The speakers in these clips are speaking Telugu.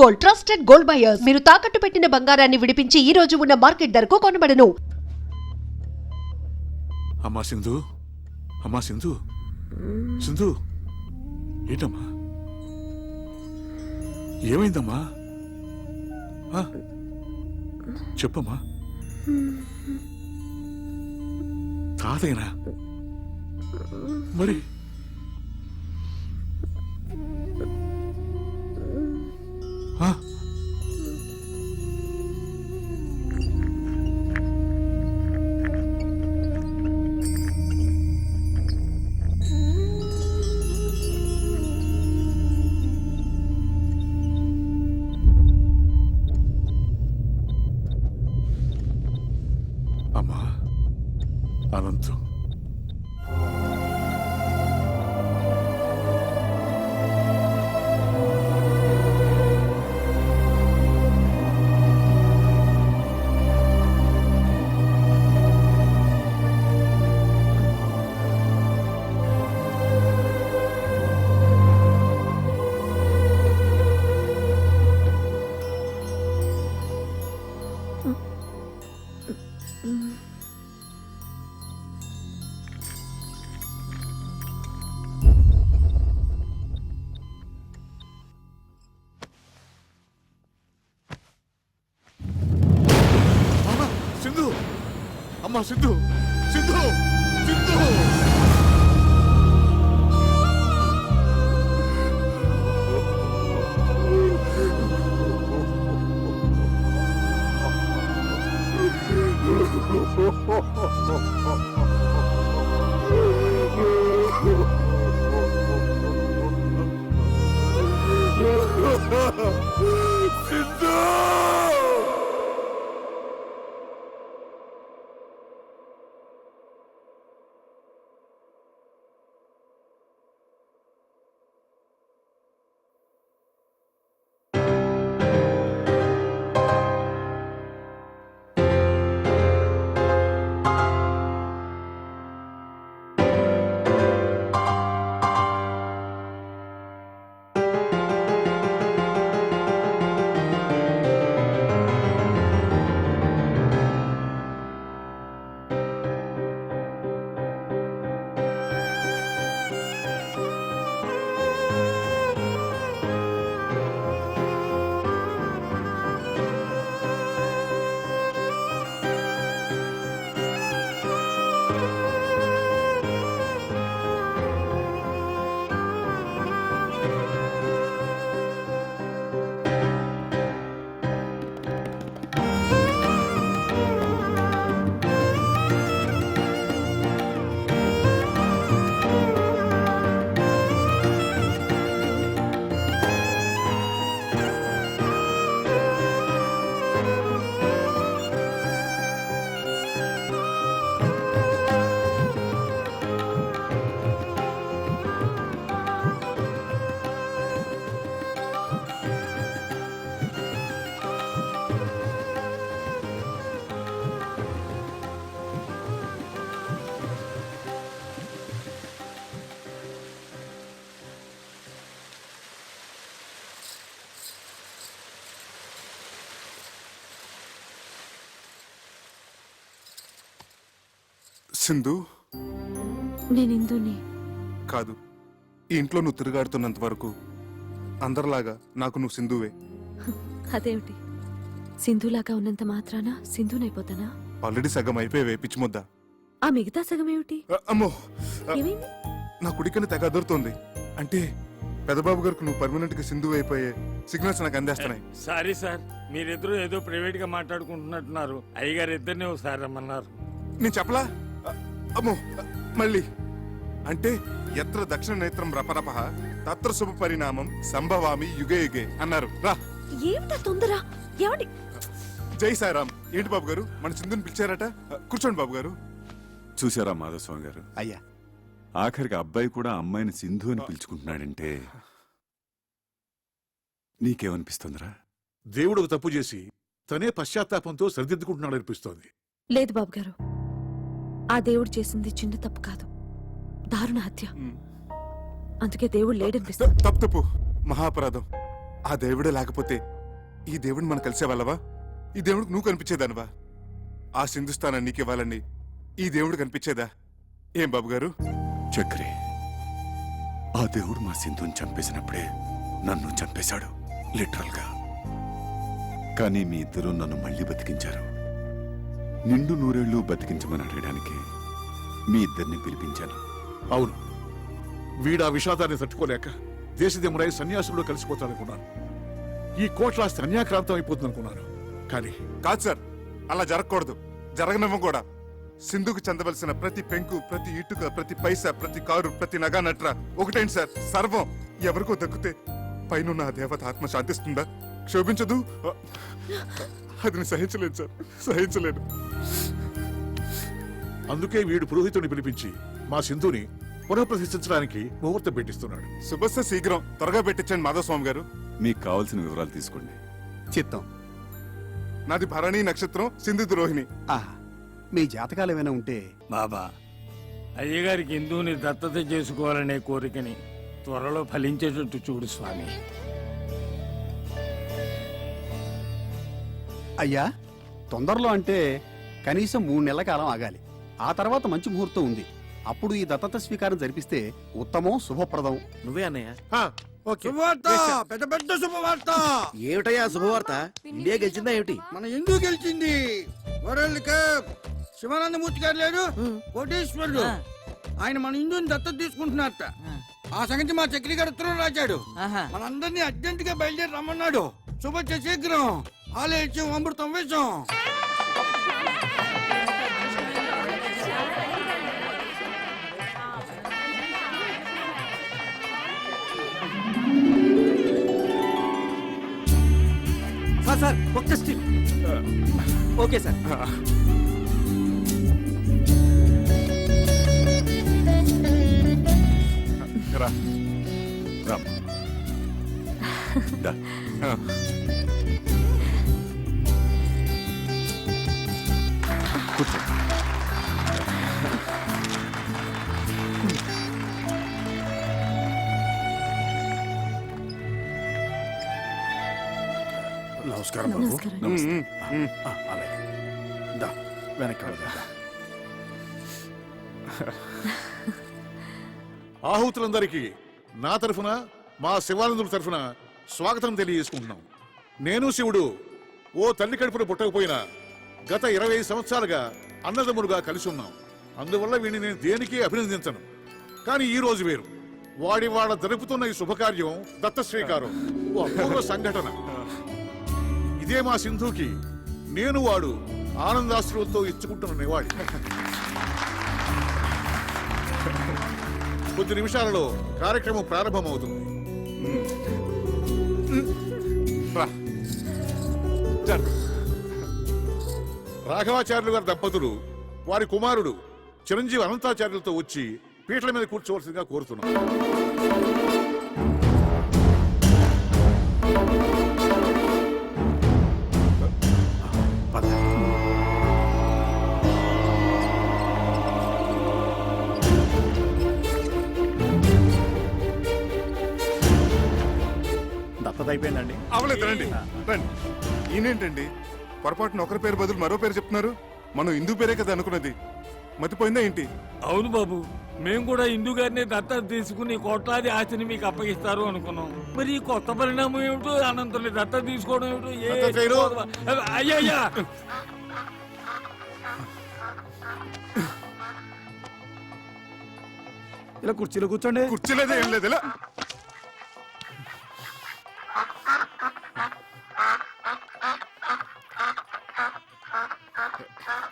Gold, trusted gold buyers. మీరు తాకట్టు పెట్టిన బంగారాన్ని విడిపించి ఈ రోజు ఉన్న మార్కెట్ ధరకు కొనబడను. అమ్మా సింధు, అమ్మా సింధు, సింధు, ఏంటమ్మా, ఏమైందమ్మా? చెప్పమ్మా. తాతయ్యనా? మరి అమ్మా అనంతం, సింధు, అమ్మా సింధు, సింధు, సింధు. సింధు. సింధు, నేను ఇందుని కాదు. ఈ ఇంట్లో నువ్వు తిరుగాడుతున్నంత వరకు అందరిలాగా నాకు నువ్వు సింధువే. అదేమిటి, సింధులాగా ఉన్నంత మాత్రాన సింధునైపోతానా? ఆల్రెడీ సగం అయిపోయావే పిచ్చి ముద్ద. ఆ మిగతా సగం ఏమిటి? అమ్మో, ఏమైంది? నా కుడికని తెగ అదురుతోంది. అంటే పెదబాబు గారికి నువ్వు పర్మనెంట్ గా సింధువు అయిపోయే సిగ్నల్స్ నాకు అందేస్తున్నాయి. సారీ సార్, మీరిద్దరూ ఏదో ప్రైవేట్ గా మాట్లాడుకుంటున్నట్టున్నారు. అయ్యగారు ఇద్దరిని ఒకసారి రమ్మన్నారు. నేను చెప్పలా? అమ్మో, మళ్ళీ అంటే ఎత్ర దక్షిణ నేత్రం రపరప తత్ర శుభ పరిణామం సంభవామి యుగే యుగే అన్నారు. రా. ఏమిటా తొందర? ఏమండి? జై సాయిరామ్. ఏంటి బాబు గారు, మన సింధుని పిలిచారట? కూర్చోండి బాబు గారు. చూసారా మాధవస్వామి గారు, అయ్యా ఆఖరికి అబ్బాయి కూడా అమ్మాయిని సింధు అని పిలుచుకుంటున్నాడంటే నీకేమనిపిస్తుందిరా? దేవుడు తప్పు చేసి తనే పశ్చాత్తాపంతో సరిదిద్దుకుంటున్నాడు అనిపిస్తోంది. లేదు బాబు గారు, ఆ దేవుడు చేసింది చిన్న తప్పు కాదు, దారుణ హత్య. అందుకే దేవుడు లేడనిపిస్తుంది. తప్పు తప్పు, మహాపరాధం. ఆ దేవుడే లేకపోతే ఈ దేవుడిని మనం కలిసేవాళ్ళవా? ఈ దేవుడికి నువ్వు కనిపించేదానివా? ఆ సింధుస్థానం నీకివ్వాలని ఈ దేవుడు కనిపించేదా? ఏం బాబు గారు? చక్రి, ఆ దేవుడు మా సింధుని చంపేసినప్పుడే నన్ను చంపేశాడు, లిటరల్ గా. కానీ మీ ఇద్దరు నన్ను మళ్ళీ బతికించారు. నిండు నూరేళ్లు బతికించమని అడగడానికి మీ ఇద్దరిని పిలిపించాను. అవును, వీడా విషాదాన్ని తట్టుకోలేక దేశదేముడై సన్యాసుల్లో కలిసిపోతాడనుకున్నాను. ఈ కోట్లాస్తి అన్యాక్రాంతం అయిపోతుందనుకున్నాను. కానీ కాదు సార్, అలా జరగకూడదు, జరగనివ్వం కూడా. సింధుకు చెందవలసిన ప్రతి పెంకు, ప్రతి ఇటుక, ప్రతి పైసా, ప్రతి కారు, ప్రతి నగా నట్ర ఒకటేంటి సార్, సర్వం ఎవరికో దక్కితే పైన ఆ దేవత ఆత్మ శాంతిస్తుందా? క్షోభించదు. అది నేను సహించలేదు సార్, సహించలేదు. అందుకే వీడు పురోహితుడిని పిలిపించి మా సింధుని పునఃప్రతిష్ఠించడానికి ముహూర్తం పెట్టిస్తున్నాడు. శుభస్య శీఘ్రం, త్వరగా పెట్టించండి మాధవ స్వామి గారు. మీకు కావలసిన వివరాలు తీసుకోండి. చిత్తం. నాది భరణి నక్షత్రం, సింధు రోహిణి. ఆహా, మీ జాతకాలు ఏమైనా ఉంటే బాబా, అయ్యగారికి హిందువుని దత్తత చేసుకోవాలనే కోరికని త్వరలో ఫలించేటట్టు చూడు స్వామి. అయ్యా, తొందరలో అంటే కనీసం 3 నెలల కాలం ఆగాలి. ఆ తర్వాత మంచి ముహూర్తం ఉంది. అప్పుడు ఈ దత్తత స్వీకారం జరిపిస్తే ఉత్తమం, శుభప్రదం. నువ్వే అన్నయ్య. ఓకే. శుభవార్త, పెద్ద పెద్ద శుభవార్త. ఏమిటయ్యా శుభవార్త? ఇండియా గెలిచిందా ఏమిటి? మన ఎందుకు గెలిచింది? World cup. శివానందమూర్తి గారు లేరు, కోటేశ్వరుడు, ఆయన మన హిందూని దత్తత తీసుకుంటున్నారట. ఆ సంగతి మా చక్రి గారు ఉత్తరం రాశాడు. మనందరినీ అర్జెంట్ గా బయలుదేరి రమ్మన్నాడు. శుభ శీఘ్రం, ఆలయం అమృతం వేషం. సార్ ఒక్క స్టిల్. Okay sir. రా. రామ్, దా. కూర్చో. నమస్కారం బాబు. అలాగే. దా, వెనక్కి వెళ్దాం. ఆహుతులందరికీ నా తరఫున, మా శివానందుల తరఫున స్వాగతం తెలియజేసుకుంటున్నాం. నేను శివుడు ఓ తల్లి కడుపున పుట్టకపోయినా గత 20 సంవత్సరాలుగా అన్నదమ్ములుగా కలిసి ఉన్నాం. అందువల్ల వీడిని నేను దేనికి అభినందించను. కానీ ఈ రోజు వేరు. వాడ జరుపుతున్న ఈ శుభకార్యం దత్త స్వీకారం ఓ అపూర్వ సంఘటన. ఇదే మా సింధుకి నేను వాడు ఆనందాశ్రువులతో ఇచ్చుకుంటున్న నివాళి. కొద్ది నిమిషాలలో కార్యక్రమం ప్రారంభమవుతుంది. రా. చల్. రాఘవాచార్యులు గారి దంపతులు వారి కుమారుడు చిరంజీవి అనంతాచార్యులతో వచ్చి పీటల మీద కూర్చోవలసిందిగా కోరుతున్నాం. పద. దత్తత అయిపోయిందండి. అవలేదు, రండి రండి. ఈయనేంటండి పొరపాటున ఒకరి పేరు బదులు మరో పేరు చెప్తున్నారు? మనం హిందూ పేరే కదా అనుకున్నది, మతిపోయిందా ఏంటి? అవును బాబు, మేము కూడా హిందూ గారిని దత్తత తీసుకుని కోట్లాది ఆస్తిని మీకు అప్పగిస్తారు అనుకున్నాం. మరి ఈ కొత్త పరిణామం ఏమిటో, అనంతుని దత్తత తీసుకోవడం దత్తత చేయరు. ఏమిటో? అయ్యయ్యా, ఇలా కుర్చీలో కూర్చోండి. కుర్చీలేదే ఏం లేదు, ఇలా.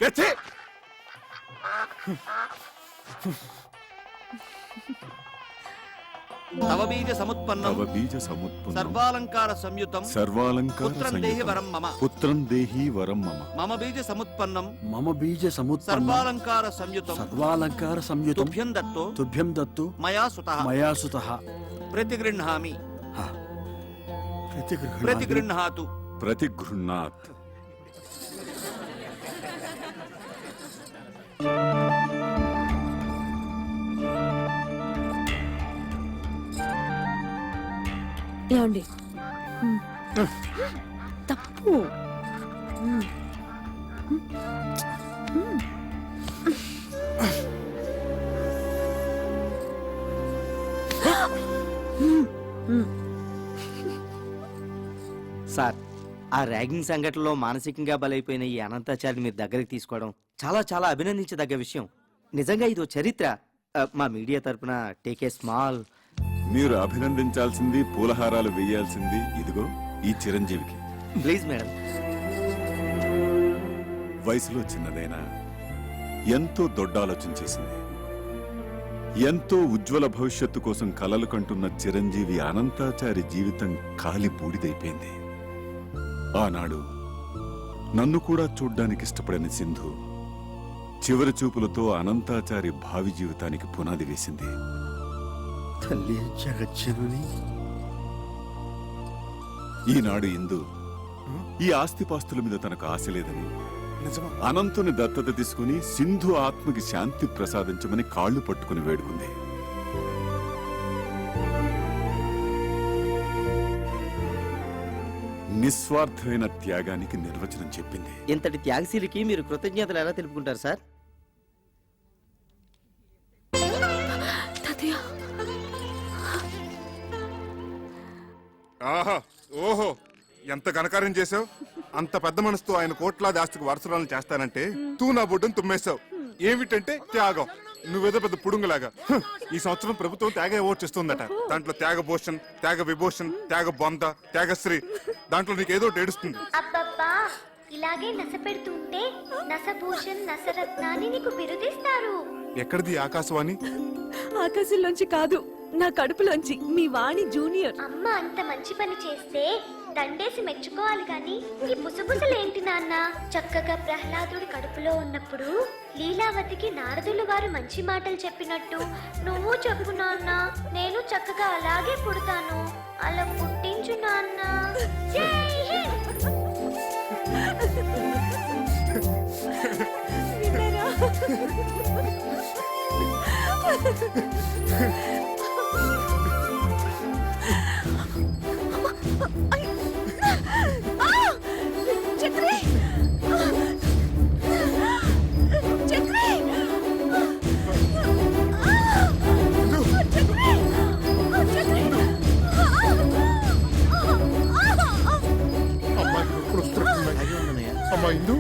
ఎచ్చి. తవ బీజ సముత్పన్నం తవ బీజ సముత్పన్నం సర్వాలంకార సంయుతం సర్వాలంకార పుత్రం దేహి సంయుతం వరం మమ. పుత్రం దేహి వరం మమ. మమ బీజ సముత్పన్నం మమ బీజ సముత్పన్నం సర్వాలంకార సంయుతం సర్వాలంకార సంయుతం తుభ్యం దత్తో తుభ్యం దత్తు మయా సుతః మయా సుతః ప్రతిగృహ్ణామి ప్రతిగృహ్ణామి. ప్రతిగృహ్ణాతు. ప్రతిగృహ్ణాత్. ఏమండి తప్పు. సార్, ఆ ర్యాగింగ్ సంఘటనలో మానసికంగా బలైపోయిన ఈ అనంతాచారిని మీరు దగ్గరికి తీసుకోవడం చాలా చాలా అభినందించదగ్గ విషయం. నిజంగా ఇదో చరిత్ర. మా మీడియా తరపున టేక్ ఏ స్మాల్. మీరు అభినందించాల్సింది, పూలహారాలు వేయాల్సింది ఇదిగో ఈ చిరంజీవికి. Please madam. వయసులో చిన్నదైనా ఎంతో దొడ్డాలోచన చేసింది. ఎంతో ఉజ్వల భవిష్యత్తు కోసం కలలు కంటున్న చిరంజీవి అనంతాచారి జీవితం కాలి బూడిదైపోయింది. ఆనాడు నన్ను కూడా చూడ్డానికి ఇష్టపడని సింధు చివరి చూపులతో అనంతాచారి భావి జీవితానికి పునాది వేసింది. తల్లి జగజ్జనని. ఈనాడు ఇందు ఈ ఆస్తిపాస్తుల మీద తనకు ఆశ లేదని, నిజమా? అనంతుని దత్తత తీసుకుని సింధు ఆత్మకి శాంతి ప్రసాదించమని కాళ్లు పట్టుకుని వేడుకుంది. నిస్వార్థమైన త్యాగానికి నిర్వచనం చెప్పింది. ఇంతటి త్యాగశీలికి మీరు కృతజ్ఞతలు ఎలా తెలుపుకుంటారు సార్? తాతయ్య, ఆహా, ఓహో, ఎంత ఘనకార్యం చేసావు. అంత పెద్ద మనసుతో ఆయన కోట్లాది ఆస్తికి వారసురాలను చేస్తానంటే తూ నా బొడ్డును తుమ్మేశావు. ఏమిటంటే త్యాగం. నువ్వేదో పెద్ద పుడుంగులాగా. ఈ సంవత్సరం ప్రభుత్వం త్యాగ అవార్డు ఇస్తుందట. దాంట్లో త్యాగ భూషణ్, త్యాగ విభూషణ్, త్యాగ బొంద, త్యాగశ్రీ, దాంట్లో నీకేదో ఏడుస్తుంది. అబ్బబ్బా, ఇలాగే నస పెడుతుంటే నసభూషణ్ నసరత్నాన్ని నీకు బిరుదిస్తారు. ఎక్కడిది ఆకాశవాణి? ఆకాశంలోంచి కాదు, నా కడుపులోంచి. మీ వాణి జూనియర్. అమ్మ అంత మంచి పని చేస్తే దండేసి మెచ్చుకోవాలి గాని ఈ బుసబుసలేంటి నాన్న? చక్కగా ప్రహ్లాదుడి కడుపులో ఉన్నప్పుడు లీలావతికి నారదులు వారు మంచి మాటలు చెప్పినట్టు నువ్వు చెప్పు నాన్న. నేను చక్కగా అలాగే పుడతాను. అలా పుట్టించు నాన్న. జై హింద్. విన్నారా? చక్రి! చక్రి! అమ్మా ఇందు,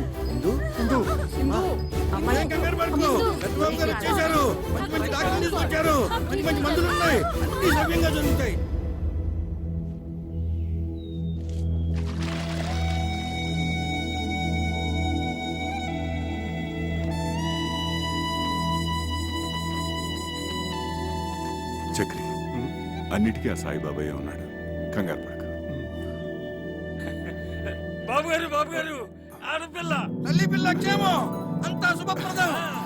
ఏం కంగారు పడకు. రఘుబాబు గారు వచ్చేశారు. మంచి మంచి డాక్టర్లు తీసుకొచ్చారు. మంచి మంచి మందులు ఉన్నాయి. అన్ని సవ్యంగా జరుగుతాయి. చక్రి, అన్నిటికీ ఆ సాయిబాబాయే ఉన్నాడు. కంగారు పడకు. బాబు గారు, బాబు గారు, ఆడపిల్ల. తల్లి పిల్ల క్షేమం. అంతా శుభప్రదం.